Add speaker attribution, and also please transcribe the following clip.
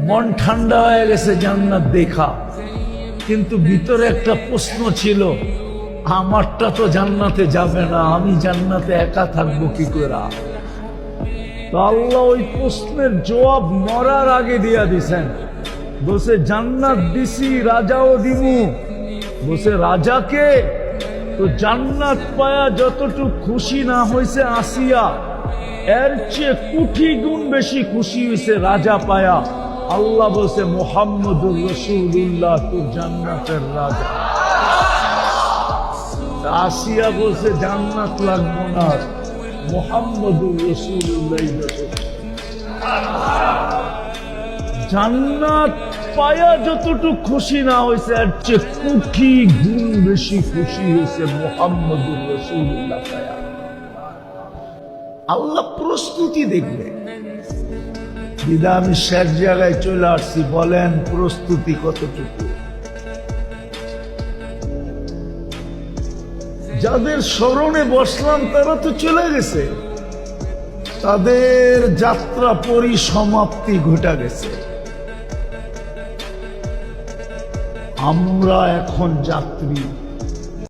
Speaker 1: মন ঠান্ডা হয়ে গেছে জান্নাত দেখা, কিন্তু ভিতরে একটা প্রশ্ন ছিল, আমারটা তো জান্নাতে যাবে না, আমি জান্নাতে একা থাকবো কি করে? তো আল্লাহ ওই প্রশ্নের জবাব মরার আগে দিয়া দিছেন। বসে জান্নাত দিছি, রাজাও দিমু। বসে রাজাকে তো জান্নাত পায়া যতটুকু খুশি না হয়েছে আসিয়া, এর চেয়ে কোটি গুণ বেশি খুশি হয়েছে রাজা পায়া। আল্লাহ বলছে মুহাম্মদুর রাসূলুল্লাহ তোর জান্নাতের রাজা। আসিয়া বলছে জান্নাত লাগবো না, মুহাম্মদুর রাসূলুল্লাহ। জান্নাত পায়া যতটুকু খুশি না হয়েছে, এর চেয়ে কোটি গুণ বেশি খুশি হয়েছে মুহাম্মদুর রাসূলুল্লাহ পায়া। আল্লাহ প্রস্তুতি দেখবে। দিদা আমি শেষ জায়গায় চলে আসছি, বলেন প্রস্তুতি কতটুকু? যাদের স্মরণে বসলাম তারা তো চলে গেছে, তাদের যাত্রা পরিসমাপ্তি ঘটে গেছে। আমরা এখন যাত্রী।